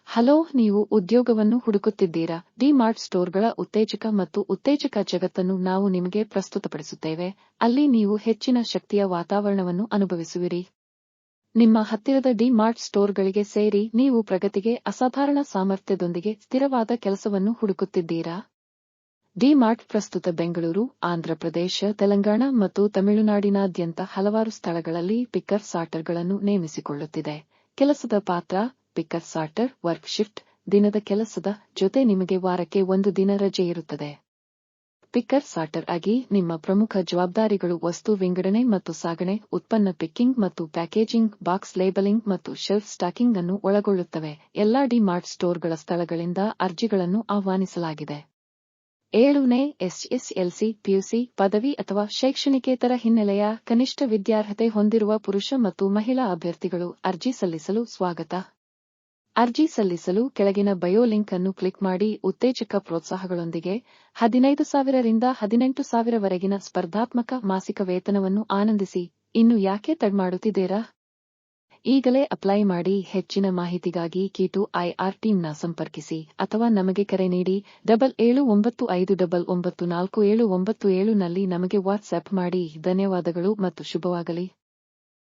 Hello, ನೀವು ಉದ್ಯೋಗವನ್ನು ಹುಡುಕುತ್ತಿದ್ದೀರಾ? D-mart ಸ್ಟೋರ್ಗಳ ಉತ್ತೇಜಕ ಮತ್ತು ಉತ್ತೇಜಕ ಜಗತ್ತನ್ನು ನಾವು ನಿಮಗೆ ಪ್ರಸ್ತುತಪಡಿಸುತ್ತೇವೆ. ಅಲ್ಲಿ ನೀವು ಹೆಚ್ಚಿನ ಶಕ್ತಿಯ ವಾತಾವರಣವನ್ನು ಅನುಭವಿಸುವಿರಿ. ನಿಮ್ಮ ಹತ್ತಿರದ ಡಿ-ಮಾರ್ಟ್ ಸ್ಟೋರ್ಗಳಿಗೆ ಸೇರಿ. ನೀವು ಪ್ರಗತಿಗೆ ಅಸಾಧಾರಣ ಸಾಮರ್ಥ್ಯದೊಂದಿಗೆ ಸ್ಥಿರವಾದ ಕೆಲಸವನ್ನು ಹುಡುಕುತ್ತಿದ್ದೀರಾ? ಡಿ-ಮಾರ್ಟ್ ಪ್ರಸ್ತುತ ಬೆಂಗಳೂರು, ಆಂಧ್ರಪ್ರದೇಶ, ತೆಲಂಗಾಣ ಮತ್ತು ತಮಿಳುನಾಡಿನಾದ್ಯಂತ ಹಲವಾರು ಸ್ಥಳಗಳಲ್ಲಿ ಪಿಕ್ಕರ್ ಸಾರ್ಟರ್ಗಳನ್ನು ನೇಮಿಸಿಕೊಳ್ಳುತ್ತಿದೆ. ಕೆಲಸದ ಪಾತ್ರ: ಪಿಕ್ಕರ್ ಸಾರ್ಟರ್. ವರ್ಕ್ ಶಿಫ್ಟ್: ದಿನದ ಕೆಲಸದ ಜೊತೆ ನಿಮಗೆ ವಾರಕ್ಕೆ 1 ದಿನ ರಜೆ ಇರುತ್ತದೆ. ಪಿಕ್ಕರ್ ಸಾರ್ಟರ್ ಆಗಿ ನಿಮ್ಮ ಪ್ರಮುಖ ಜವಾಬ್ದಾರಿಗಳು ವಸ್ತು ವಿಂಗಡಣೆ ಮತ್ತು ಸಾಗಣೆ, ಉತ್ಪನ್ನ ಪಿಕ್ಕಿಂಗ್ ಮತ್ತು ಪ್ಯಾಕೇಜಿಂಗ್, ಬಾಕ್ಸ್ ಲೇಬಲಿಂಗ್ ಮತ್ತು ಶೆಲ್ಫ್ ಸ್ಟಾಕಿಂಗ್ ಅನ್ನು ಒಳಗೊಳ್ಳುತ್ತವೆ. ಎಲ್ಲಾ ಡಿ-ಮಾರ್ಟ್ ಸ್ಟೋರ್ಗಳ ಸ್ಥಳಗಳಿಂದ ಅರ್ಜಿಗಳನ್ನು ಆಹ್ವಾನಿಸಲಾಗಿದೆ. 7ನೇ ಎಸ್ಎಸ್ಎಲ್ಸಿ, ಪಿಯುಸಿ, ಪದವಿ ಅಥವಾ ಶೈಕ್ಷಣಿಕೇತರ ಹಿನ್ನೆಲೆಯ ಕನಿಷ್ಠ ವಿದ್ಯಾರ್ಹತೆ ಹೊಂದಿರುವ ಪುರುಷ ಮತ್ತು ಮಹಿಳಾ ಅಭ್ಯರ್ಥಿಗಳು ಅರ್ಜಿ ಸಲ್ಲಿಸಲು ಸ್ವಾಗತ. ಅರ್ಜಿ ಸಲ್ಲಿಸಲು ಕೆಳಗಿನ ಬಯೋ ಲಿಂಕ್ ಅನ್ನು ಕ್ಲಿಕ್ ಮಾಡಿ. ಉತ್ತೇಜಕ ಪ್ರೋತ್ಸಾಹಗಳೊಂದಿಗೆ 15,000 ರಿಂದ 18,000 ವರೆಗಿನ ಸ್ಪರ್ಧಾತ್ಮಕ ಮಾಸಿಕ ವೇತನವನ್ನು ಆನಂದಿಸಿ. ಇನ್ನು ಯಾಕೆ ತಡ ಮಾಡುತ್ತಿದ್ದೀರಾ? ಈಗಲೇ ಅಪ್ಲೈ ಮಾಡಿ. ಹೆಚ್ಚಿನ ಮಾಹಿತಿಗಾಗಿ Key2IR ಟೀಮ್ನ ಸಂಪರ್ಕಿಸಿ ಅಥವಾ ನಮಗೆ ಕರೆ ನೀಡಿ. 7795994797 ನಲ್ಲಿ ನಮಗೆ ವಾಟ್ಸ್ಆಪ್ ಮಾಡಿ. ಧನ್ಯವಾದಗಳು ಮತ್ತು ಶುಭವಾಗಲಿ.